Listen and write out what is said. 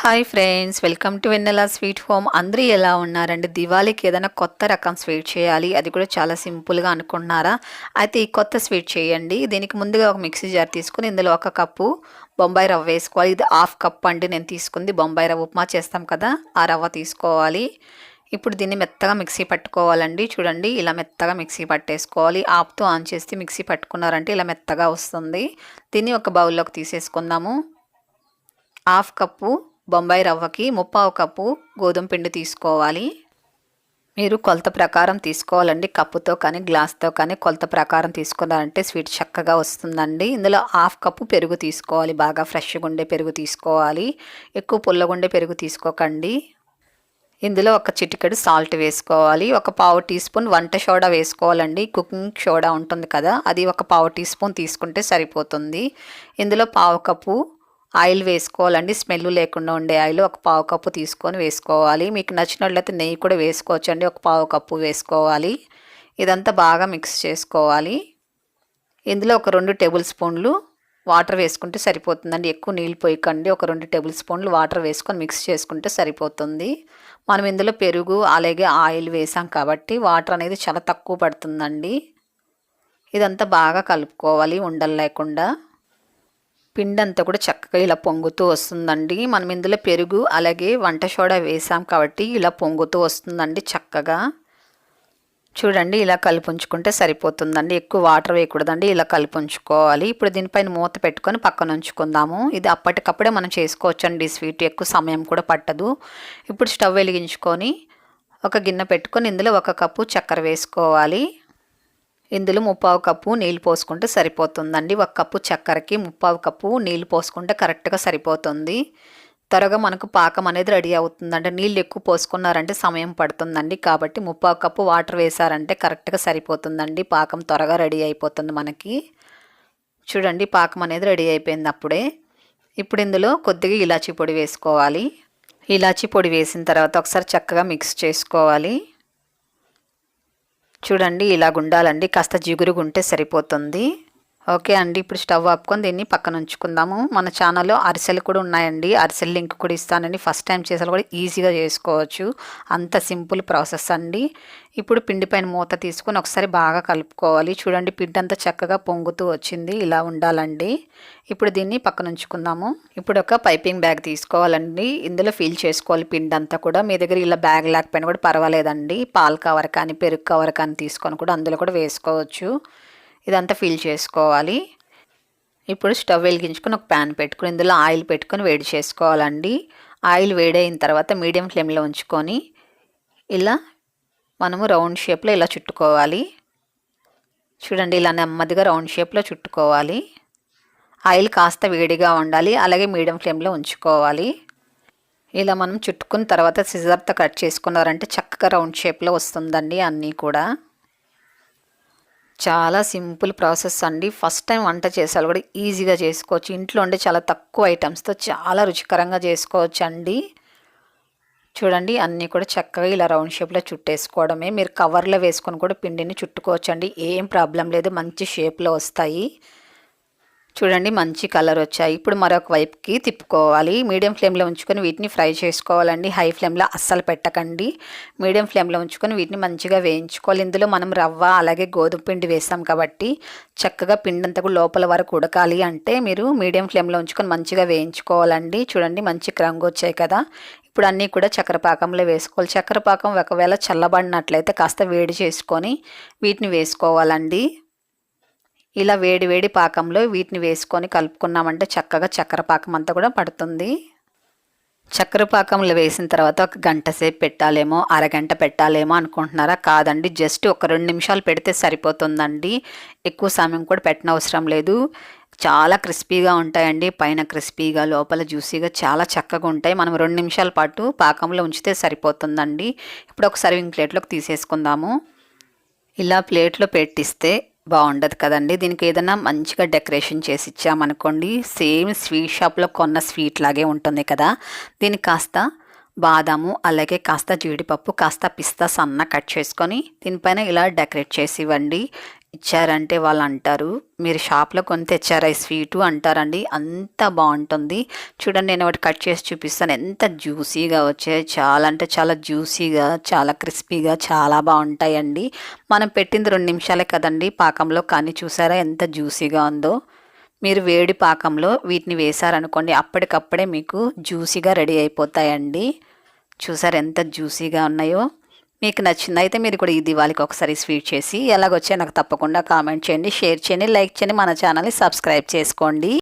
Hi friends, welcome to Vennela sweet home. అందరూ ఎలా ఉన్నారండి? దివాళీకి ఏదైనా కొత్త రకం స్వీట్ చేయాలి, అది కూడా చాలా సింపుల్గా అనుకుంటున్నారా? అయితే ఈ కొత్త స్వీట్ చేయండి. దీనికి ముందుగా ఒక మిక్సీ జార్ తీసుకుని ఇందులో ఒక కప్పు బొంబాయి రవ్వ వేసుకోవాలి. ఇది హాఫ్ కప్ అండి నేను తీసుకుంది. బొంబాయి రవ్వ ఉప్మా చేస్తాం కదా, ఆ రవ్వ తీసుకోవాలి. ఇప్పుడు దీన్ని మెత్తగా మిక్సీ పట్టుకోవాలండి. చూడండి, ఇలా మెత్తగా మిక్సీ పట్టేసుకోవాలి. ఆపుతూ ఆన్ చేస్తే మిక్సీ పట్టుకున్నారంటే ఇలా మెత్తగా వస్తుంది. దీన్ని ఒక బౌల్లోకి తీసేసుకుందాము. హాఫ్ కప్పు బొంబాయి రవ్వకి ముప్పావు కప్పు గోధుమ పిండి తీసుకోవాలి. మీరు కొలత ప్రకారం తీసుకోవాలండి. కప్పుతో కానీ గ్లాస్తో కానీ కొలత ప్రకారం తీసుకున్నారంటే స్వీట్ చక్కగా వస్తుందండి. ఇందులో హాఫ్ కప్పు పెరుగు తీసుకోవాలి. బాగా ఫ్రెష్గా ఉండే పెరుగు తీసుకోవాలి. ఎక్కువ పుల్లగుండే పెరుగు తీసుకోకండి. ఇందులో ఒక చిటికెడు సాల్ట్ వేసుకోవాలి. ఒక పావు టీ స్పూన్ వంట సోడా వేసుకోవాలండి. కుకింగ్ సోడా ఉంటుంది కదా, అది ఒక పావు టీ స్పూన్ తీసుకుంటే సరిపోతుంది. ఇందులో పావు కప్పు ఆయిల్ వేసుకోవాలండి. స్మెల్ లేకుండా ఉండే ఆయిల్ ఒక పావు కప్పు తీసుకొని వేసుకోవాలి. మీకు నచ్చినట్లయితే నెయ్యి కూడా వేసుకోవచ్చండి. ఒక పావు కప్పు వేసుకోవాలి. ఇదంతా బాగా మిక్స్ చేసుకోవాలి. ఇందులో ఒక 2 టేబుల్ స్పూన్లు వాటర్ వేసుకుంటే సరిపోతుందండి. ఎక్కువ నీళ్ళు పోయకండి. ఒక 2 టేబుల్ స్పూన్లు వాటర్ వేసుకొని మిక్స్ చేసుకుంటే సరిపోతుంది. మనం ఇందులో పెరుగు అలాగే ఆయిల్ వేసాం కాబట్టి వాటర్ అనేది చాలా తక్కువ పడుతుందండి. ఇదంతా బాగా కలుపుకోవాలి ఉండలు లేకుండా. పిండి అంతా కూడా చక్కగా ఇలా పొంగుతూ వస్తుందండి. మనం ఇందులో పెరుగు అలాగే వంట సోడా వేసాం కాబట్టి ఇలా పొంగుతూ వస్తుందండి చక్కగా. చూడండి, ఇలా కలిపుంచుకుంటే సరిపోతుందండి. ఎక్కువ వాటర్ వేయకూడదండి. ఇలా కలిపుంచుకోవాలి. ఇప్పుడు దీనిపైన మూత పెట్టుకొని పక్కన ఉంచుకుందాము. ఇది అప్పటికప్పుడే మనం చేసుకోవచ్చండి స్వీట్. ఎక్కువ సమయం కూడా పట్టదు. ఇప్పుడు స్టవ్ వెలిగించుకొని ఒక గిన్నె పెట్టుకొని ఇందులో 1 కప్పు చక్కెర వేసుకోవాలి. ఇందులో ముప్పావు కప్పు నీళ్ళు పోసుకుంటే సరిపోతుందండి. 1 కప్పు చక్కెరకి ముప్పావు కప్పు నీళ్ళు పోసుకుంటే కరెక్ట్గా సరిపోతుంది. త్వరగా మనకు పాకం అనేది రెడీ అవుతుందండి. నీళ్ళు ఎక్కువ పోసుకున్నారంటే సమయం పడుతుందండి. కాబట్టి ముప్పావు కప్పు వాటర్ వేసారంటే కరెక్ట్గా సరిపోతుందండి. పాకం త్వరగా రెడీ అయిపోతుంది మనకి. చూడండి, పాకం అనేది రెడీ అయిపోయింది అప్పుడే. ఇప్పుడు ఇందులో కొద్దిగా ఇలాచీ పొడి వేసుకోవాలి. ఇలాచీ పొడి వేసిన తర్వాత ఒకసారి చక్కగా మిక్స్ చేసుకోవాలి. చూడండి, ఇలాగ ఉండాలండి. కాస్త జిగురుగుంటే సరిపోతుంది. ఓకే అండి, ఇప్పుడు స్టవ్ ఆపుకొని దీన్ని పక్కన ఉంచుకుందాము. మన ఛానల్లో అరిసెలు కూడా ఉన్నాయండి. అరిసెల లింక్ కూడా ఇస్తానండి. ఫస్ట్ టైం చేసేది కూడా ఈజీగా చేసుకోవచ్చు. అంత సింపుల్ ప్రాసెస్ అండి. ఇప్పుడు పిండి పైన మూత తీసుకొని ఒకసారి బాగా కలుపుకోవాలి. చూడండి, పిండి అంతా చక్కగా పొంగుతూ వచ్చింది. ఇలా ఉండాలండి. ఇప్పుడు దీన్ని పక్కన ఉంచుకుందాము. ఇప్పుడు ఒక పైపింగ్ బ్యాగ్ తీసుకోవాలండి. ఇందులో ఫిల్ చేసుకోవాలి పిండి అంతా కూడా. మీ దగ్గర ఇలా బ్యాగ్ లేకపోయినా కూడా పర్వాలేదండి. పాల కవర్ కానీ పెరుగు కవర్ కానీ తీసుకొని కూడా అందులో కూడా వేసుకోవచ్చు. ఇదంతా ఫిల్ చేసుకోవాలి. ఇప్పుడు స్టవ్ వెలిగించుకొని ఒక ప్యాన్ పెట్టుకుని ఇందులో ఆయిల్ పెట్టుకొని వేడి చేసుకోవాలండి. ఆయిల్ వేడైన తర్వాత మీడియం ఫ్లేమ్లో ఉంచుకొని ఇలా మనము రౌండ్ షేప్లో ఇలా చుట్టుకోవాలి. చూడండి, ఇలా నెమ్మదిగా రౌండ్ షేప్లో చుట్టుకోవాలి. ఆయిల్ కాస్త వేడిగా ఉండాలి. అలాగే మీడియం ఫ్లేమ్లో ఉంచుకోవాలి. ఇలా మనం చుట్టుకున్న తర్వాత సిజర్తో కట్ చేసుకున్నారంటే చక్కగా రౌండ్ షేప్లో వస్తుందండి అన్నీ కూడా. చాలా సింపుల్ ప్రాసెస్ అండి. ఫస్ట్ టైం వంట చేసాలు కూడా ఈజీగా చేసుకోవచ్చు. ఇంట్లో ఉండే చాలా తక్కువ ఐటమ్స్తో చాలా రుచికరంగా చేసుకోవచ్చు అండి. చూడండి, అన్నీ కూడా చక్కగా ఇలా రౌండ్ షేప్లో చుట్టేసుకోవడమే. మీరు కవర్లో వేసుకొని కూడా పిండిని చుట్టుకోవచ్చు అండి. ఏం ప్రాబ్లం లేదు, మంచి షేప్లో వస్తాయి. చూడండి, మంచి కలర్ వచ్చాయి. ఇప్పుడు మరొక వైపుకి తిప్పుకోవాలి. మీడియం ఫ్లేమ్లో ఉంచుకొని వీటిని ఫ్రై చేసుకోవాలండి. హై ఫ్లేమ్లో అస్సలు పెట్టకండి. మీడియం ఫ్లేమ్లో ఉంచుకొని వీటిని మంచిగా వేయించుకోవాలి. ఇందులో మనం రవ్వ అలాగే గోధుమ పిండి వేసాం కాబట్టి చక్కగా పిండి అంతా లోపల వరకు ఉడకాలి అంటే మీరు మీడియం ఫ్లేమ్లో ఉంచుకొని మంచిగా వేయించుకోవాలండి. చూడండి, మంచి రంగు వచ్చాయి కదా. ఇప్పుడు అన్నీ కూడా చక్కెర పాకంలో వేసుకోవాలి. చక్కెర పాకం ఒకవేళ చల్లబడినట్లయితే కాస్త వేడి చేసుకొని వీటిని వేసుకోవాలండి. ఇలా వేడి వేడి పాకంలో వీటిని వేసుకొని కలుపుకున్నామంటే చక్కగా చక్కెర పాకం అంతా కూడా పడుతుంది. చక్కెర పాకంలో వేసిన తర్వాత ఒక గంట సేపు పెట్టాలేమో, అరగంట పెట్టాలేమో అనుకుంటున్నారా? కాదండి, జస్ట్ ఒక 2 నిమిషాలు పెడితే సరిపోతుందండి. ఎక్కువ సమయం కూడా పెట్టనవసరం లేదు. చాలా క్రిస్పీగా ఉంటాయండి. పైన క్రిస్పీగా లోపల జ్యూసీగా చాలా చక్కగా ఉంటాయి. మనం 2 నిమిషాల పాటు పాకంలో ఉంచితే సరిపోతుందండి. ఇప్పుడు ఒక సర్వింగ్ ప్లేట్లోకి తీసేసుకుందాము. ఇలా ప్లేట్లో పెట్టిస్తే బాగుండదు కదండి. దీనికి ఏదైనా మంచిగా డెకరేషన్ చేసి ఇచ్చామనుకోండి, సేమ్ స్వీట్ షాప్లో కొన్న స్వీట్ లాగే ఉంటుంది కదా. దీనికి కాస్త బాదాము అలాగే కాస్త జీడిపప్పు కాస్త పిస్తా సన్న కట్ చేసుకొని దీనిపైన ఇలా డెకరేట్ చేసి ఇవ్వండి. ఇచ్చారంటే వాళ్ళు అంటారు, మీరు షాప్లో కొని తెచ్చారా ఈ స్వీటు అంటారండి. అంత బాగుంటుంది. చూడండి, నేను ఒకటి కట్ చేసి చూపిస్తాను. ఎంత జ్యూసీగా వచ్చాయి, చాలా అంటే చాలా జ్యూసీగా, చాలా క్రిస్పీగా, చాలా బాగుంటాయండి. మనం పెట్టింది 2 నిమిషాలే కదండి పాకంలో, కానీ చూసారా ఎంత జ్యూసీగా ఉందో. మీరు వేడి పాకంలో వీటిని వేశారనుకోండి, అప్పటికప్పుడే మీకు జ్యూసీగా రెడీ అయిపోతాయండి. చూసారు ఎంత జ్యూసీగా ఉన్నాయో. మీకు నచ్చిందైతే మీరు కూడా ఈ దివాళీకి ఒకసారి స్వీట్ చేసి ఎలాగొచ్చాయో నాకు తప్పకుండా కామెంట్ చేయండి, షేర్ చేయండి, లైక్ చేయండి, మన ఛానల్ని సబ్స్క్రైబ్ చేసుకోండి.